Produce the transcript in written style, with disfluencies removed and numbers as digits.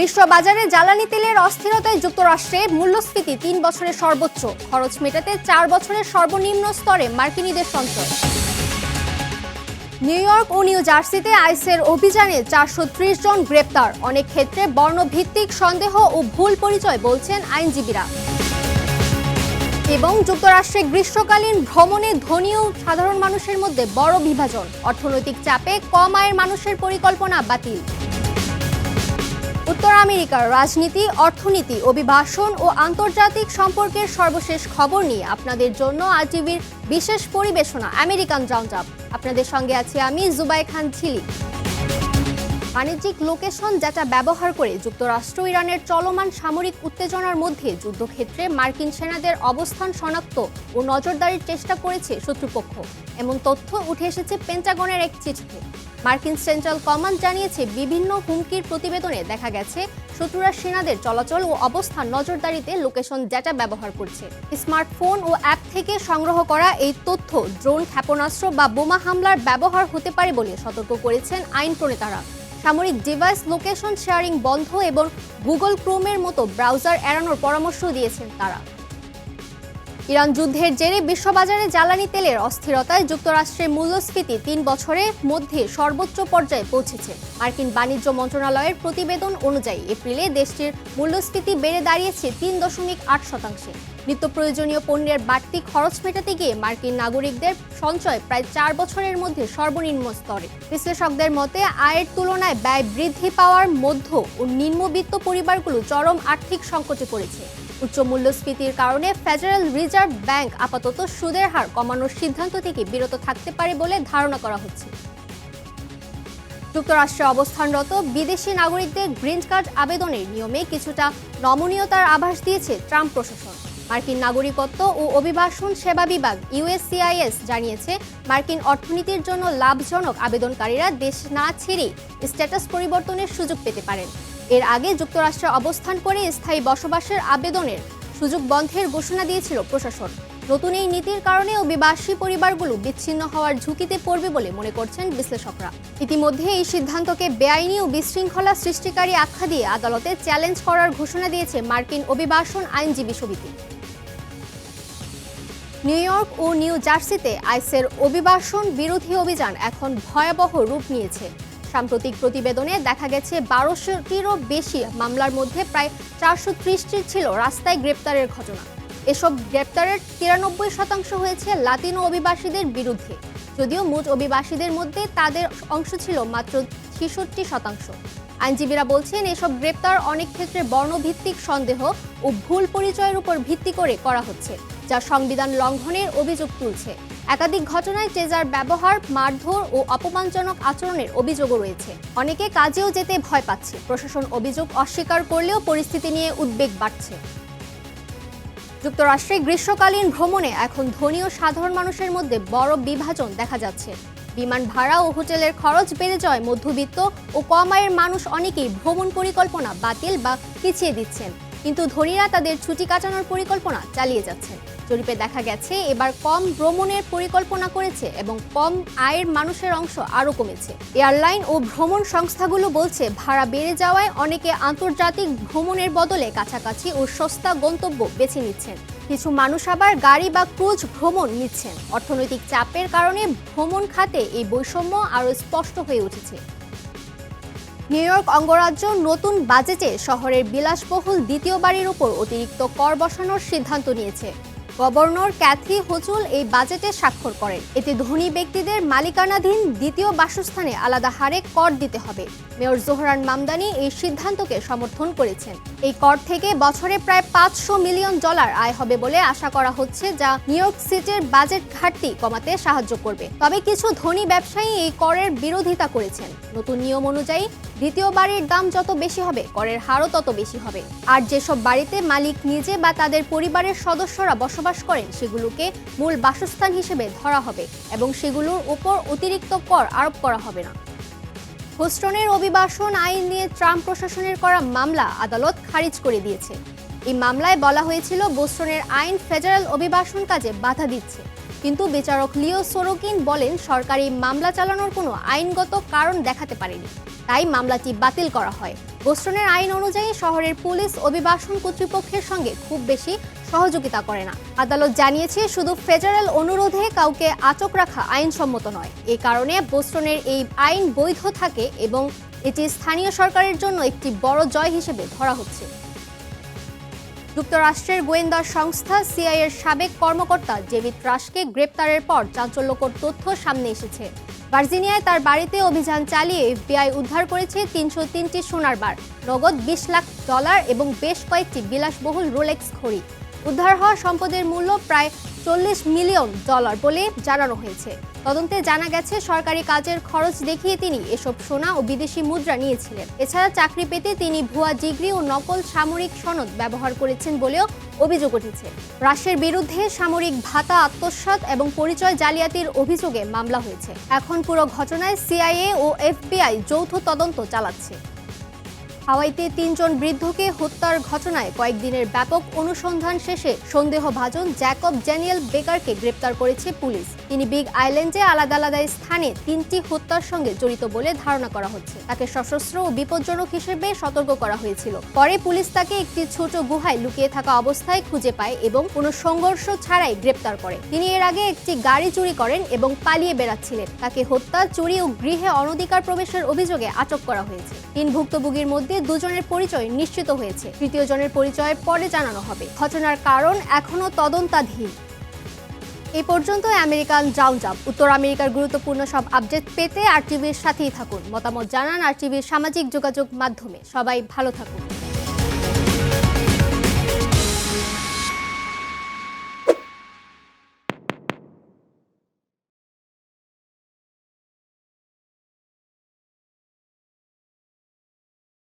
বিশ্ববাজারে জ্বালানি তেলের অস্থিরতায় যুক্তরাষ্ট্রে মূল্যস্ফীতি ৩ বছরের সর্বোচ্চ, খরচ মেটাতে ৪ বছরের সর্বনিম্ন স্তরে মার্কিনীদের সঞ্চয়। নিউ ইয়র্ক ও নিউ জার্সিতে আইসের অভিযানে ৪৩০ জন গ্রেপ্তার, অনেক ক্ষেত্রে বর্ণভিত্তিক সন্দেহ ও ভুল পরিচয় বলছেন আইনজীবীরা। এবং যুক্তরাষ্ট্রে গ্রীষ্মকালীন ভ্রমণে ধনী ও সাধারণ মানুষের মধ্যে বড় বিভাজন, অর্থনৈতিক চাপে কম আয়ের মানুষের পরিকল্পনা বাতিল। উত্তর আমেরিকার রাজনীতি, অর্থনীতি, অভিবাসন ও আন্তর্জাতিক সম্পর্কের সর্বশেষ খবর নিয়ে আপনাদের জন্য আরটিভির বিশেষ পরিবেশনা আমেরিকান রাউন্ডআপ। আপনাদের সঙ্গে আছি আমি জুবাই খান ঝিলি। বাণিজ্যিক লোকেশন ডেটা ব্যবহার করে যুক্তরাষ্ট্র ইরানের চলমান সামরিক উত্তেজনার মধ্যে যুদ্ধক্ষেত্রে মার্কিন সেনাদের অবস্থান শনাক্ত ও নজরদারির চেষ্টা করেছে শত্রুপক্ষ, এমন তথ্য উঠে এসেছে পেন্টাগনের এক চিঠিতে। মার্কিন সেন্ট্রাল কমান্ড জানিয়েছে, বিভিন্ন হুমকির প্রতিবেদনে দেখা গেছে শত্রুরা সেনাদের চলাচল ও অবস্থান নজরদারিতে লোকেশন ডেটা ব্যবহার করছে। স্মার্টফোন ও অ্যাপ থেকে সংগ্রহ করা এই তথ্য ড্রোন, ক্ষেপণাস্ত্র বা বোমা হামলার ব্যবহার হতে পারে বলে সতর্ক করেছেন আইন প্রণেতারা। সামরিক ডিভাইস লোকেশন শেয়ারিং বন্ধ এবং গুগল ক্রোমের মতো ব্রাউজার এড়ানোর পরামর্শ দিয়েছেন তারা। ইরান যুদ্ধের জেরে বিশ্ববাজারে জ্বালানি তেলের অস্থিরতায় যুক্তরাষ্ট্রের মূল্যস্ফীতি ৩ বছরের মধ্যে সর্বোচ্চ পর্যায়ে পৌঁছেছে। মার্কিন বাণিজ্য মন্ত্রণালয়ের প্রতিবেদন অনুযায়ী এপ্রিলে দেশটির মূল্যস্ফীতি বেড়ে দাঁড়িয়েছে ৩.৮%। নিত্য প্রয়োজনীয় পণ্যের বাড়তি খরচ মেটাতে গিয়ে মার্কিন নাগরিকদের সঞ্চয় প্রায় ৪ বছরের মধ্যে সর্বনিম্ন স্তরে। বিশ্লেষকদের মতে, আয়ের তুলনায় ব্যয় বৃদ্ধি পাওয়ার মধ্য ও নিম্নবিত্ত পরিবারগুলো চরম আর্থিক সংকটে পড়েছে। উচ্চ মূল্যস্ফীতির কারণে ফেডারেল রিজার্ভ ব্যাংক আপাতত সুদের হার কমানোর সিদ্ধান্ত থেকে বিরত থাকতে পারে বলে ধারণা করা হচ্ছে। যুক্তরাষ্ট্রে অবস্থানরত বিদেশি নাগরিকদের গ্রিন কার্ড আবেদনের নিয়মে কিছুটা নমনীয়তার আভাস দিয়েছে ট্রাম্প প্রশাসন। মার্কিন নাগরিকত্ব ও অভিবাসন সেবা বিভাগ ইউএসসিআইএস জানিয়েছে, মার্কিন অর্থনীতির জন্য লাভজনক আবেদনকারীরা দেশ না ছেড়ে স্ট্যাটাস পরিবর্তনের সুযোগ পেতে পারেন। এর আগে যুক্তরাষ্ট্রে অবস্থান করে স্থায়ী বসবাসের আবেদনের সুযোগ বন্ধের ঘোষণা দিয়েছিল প্রশাসন। নতুন এই নীতির কারণে অভিবাসী পরিবারগুলো বিচ্ছিন্ন হওয়ার ঝুঁকিতে পড়বে বলে মনে করছেন বিশ্লেষকরা। ইতিমধ্যে এই সিদ্ধান্তকে বেআইনি ও বিশৃঙ্খলা সৃষ্টিকারী আখ্যা দিয়ে আদালতে চ্যালেঞ্জ করার ঘোষণা দিয়েছে মার্কিন অভিবাসন আইনজীবী সমিতি। নিউ ইয়র্ক ও নিউ জার্সিতে আইসের অভিবাসন বিরোধী অভিযান এখন ভয়াবহ রূপ নিয়েছে। সাম্প্রতিক প্রতিবেদনে দেখা গেছে ১২০০টিরও বেশি মামলার মধ্যে প্রায় ৪৩০টি ছিল রাস্তায় গ্রেপ্তারের ঘটনা। এসব গ্রেপ্তারের ৯৩% হয়েছে লাতিনো অভিবাসীদের বিরুদ্ধে, যদিও মোট অভিবাসীদের মধ্যে তাদের অংশ ছিল মাত্র ৬৬%। আইনজীবীরা বলছেন, এসব গ্রেপ্তার অনেক ক্ষেত্রে বর্ণভিত্তিক সন্দেহ ও ভুল পরিচয়ের উপর ভিত্তি করে করা হচ্ছে, যা সংবিধান লঙ্ঘনের অভিযোগ তুলছে। একাধিক ঘটনায় ট্রেজার ব্যবহার, মারধর ও অপমানজনক আচরণের অভিযোগও রয়েছে। অনেকে কাজেও যেতে ভয় পাচ্ছে। প্রশাসন অভিযোগ অস্বীকার করলেও পরিস্থিতি নিয়ে উদ্বেগ বাড়ছে। যুক্তরাষ্ট্রে গ্রীষ্মকালীন ভ্রমণে এখন ধনী ও সাধারণ মানুষের মধ্যে বড় বিভাজন দেখা যাচ্ছে। বিমান ভাড়া ও হোটেলের খরচ বেড়ে যাওয়ায় মধ্যবিত্ত ও কম আয়ের মানুষ অনেকেই ভ্রমণ পরিকল্পনা বাতিল বা পিছিয়ে দিচ্ছেন, কিন্তু ধনীরা তাদের ছুটি কাটানোর পরিকল্পনা চালিয়ে যাচ্ছেন। জরিপে দেখা গেছে, এবার কম ভ্রমণের পরিকল্পনা করেছে এবং কম আয়ের মানুষের অংশ আরও কমেছে। এয়ারলাইন ও ভ্রমণ সংস্থাগুলো বলছে, ভাড়া বেড়ে যাওয়ায় অনেকে আন্তর্জাতিক ভ্রমণের বদলে কাছাকাছি ও সস্তা গন্তব্য বেছে নিচ্ছেন। কিছু মানুষ আবার গাড়ি বা ক্রুজ ভ্রমণ নিচ্ছেন। অর্থনৈতিক চাপের কারণে ভ্রমণ খাতে এই বৈষম্য আরও স্পষ্ট হয়ে উঠেছে। নিউ ইয়র্ক অঙ্গরাজ্য নতুন বাজেটে শহরের বিলাসবহুল দ্বিতীয় বাড়ির উপর অতিরিক্ত কর বসানোর সিদ্ধান্ত নিয়েছে। গভর্নর ক্যাথি হোচুল এই বাজেটে স্বাক্ষর করেন। এতে ধনী ব্যক্তিদের মালিকানাধীন দ্বিতীয় বাসস্থানে আলাদা হারে কর দিতে হবে। মেয়র জোহরান মামদানি এই সিদ্ধান্তকে সমর্থন করেছেন। এই কর থেকে বছরে প্রায় $৫০০ মিলিয়ন আয় হবে বলে আশা করা হচ্ছে, যা নিউ ইয়র্ক সিটির বাজেট ঘাটতি কমাতে সাহায্য করবে। তবে কিছু ধনী ব্যবসায়ী এই করের বিরোধিতা করেছেন। নতুন নিয়ম অনুযায়ী দ্বিতীয় বাড়ির দাম যত বেশি হবে, করের হারও তত বেশি হবে। আর যেসব বাড়িতে মালিক নিজে বা তাদের পরিবারের সদস্যরা বসবাস করেন, সেগুলোকে মূল বাসস্থান হিসেবে ধরা হবে এবং সেগুলোর উপর অতিরিক্ত কর আরোপ করা হবে না। হোস্টনের অভিবাসন আইন নিয়ে ট্রাম্প প্রশাসনের করা মামলা আদালত খারিজ করে দিয়েছে। এই মামলায় বলা হয়েছিল, বোস্টনের আইন ফেডারেল অভিবাসন কাজে বাধা দিচ্ছে। কিন্তু বিচারক লিও সোরোকিন বলেন সরকারি মামলা চালানোর কোনো আইনগত কারণ দেখাতে পারেনি, তাই মামলাটি বাতিল করা হয়। বোস্টনের আইন অনুযায়ী শহরের পুলিশ অভিবাসন কর্তৃপক্ষের সঙ্গে খুব বেশি সহযোগিতা করে না। আদালত জানিয়েছে শুধু ফেডারেল অনুরোধে কাউকে আটক রাখা আইনসম্মত নয়। এই কারণে বোস্টনের এই আইন বৈধ থাকে এবং এটি স্থানীয় সরকারের জন্য একটি বড় জয় হিসেবে ধরা হচ্ছে। যুক্তরাষ্ট্রের গোয়েন্দা সংস্থা সিআইএর সাবেক কর্মকর্তা ডেভিড রাশকে গ্রেপ্তারের পর চাঞ্চল্যকর তথ্য সামনে এসেছে। ভার্জিনিয়ায় তার বাড়িতে অভিযান চালিয়ে এফবিআই উদ্ধার করেছে ৩০৩টি সোনার বার, নগদ $20 লাখ এবং বেশ কয়েকটি বিলাসবহুল রোলেক্স ঘড়ি। উদ্ধার হওয়া সম্পদের মূল্য প্রায় $40 মিলিয়ন বলে জানানো হয়েছে। তদন্তে জানা গেছে সরকারি কাজের খরচ দেখিয়ে তিনি এসব সোনা ও বিদেশি মুদ্রা নিয়েছিলেন। এছাড়া চাকরি পেতে তিনি ভুয়া ডিগ্রি ও নকল সামরিক সনদ ব্যবহার করেছেন বলেও অভিযোগ উঠেছে। রাশের বিরুদ্ধে সামরিক ভাতা আত্মসাৎ এবং পরিচয় জালিয়াতির অভিযোগে মামলা হয়েছে। এখন পুরো ঘটনায় সিআইএ ও এফবিআই যৌথ তদন্ত চালাচ্ছে। হাওয়াইতে ৩ জন বৃদ্ধকে হত্যার ঘটনায় কয়েকদিনের ব্যাপক অনুসন্ধান শেষে সন্দেহভাজন জ্যাকব ড্যানিয়েল বেকারকে গ্রেপ্তার করেছে পুলিশ। তিনি বিগ আইল্যান্ডে আলাদা আলাদা স্থানে ৩টি হত্যার সঙ্গে জড়িত বলে ধারণা করা হচ্ছে। তাকে সশস্ত্র ও বিপজ্জনক হিসেবে সতর্ক করা হয়েছিল। পরে পুলিশ তাকে একটি ছোট গুহায় লুকিয়ে থাকা অবস্থায় খুঁজে পায় এবং কোনো সংঘর্ষ ছাড়াই গ্রেপ্তার করে। তিনি এর আগে একটি গাড়ি চুরি করেন এবং পালিয়ে বেড়াচ্ছিলেন। তাকে হত্যা, চুরি ও গৃহে অনধিকার প্রবেশের অভিযোগে আটক করা হয়েছে। ৩ ভুক্তভোগীর মধ্যে 2 জনের পরিচয় নিশ্চিত হয়েছে। 3য় জনের পরিচয় পরে জানানো হবে। ঘটনার কারণ এখনো তদন্তাধীন। এই পর্যন্ত আমেরিকান রাউন্ড আপ। উত্তর আমেরিকার গুরুত্বপূর্ণ সব আপডেট পেতে RTVর সাথেই থাকুন। মতামত জানান RTVর সামাজিক যোগাযোগ মাধ্যমে। সবাই ভালো থাকুন।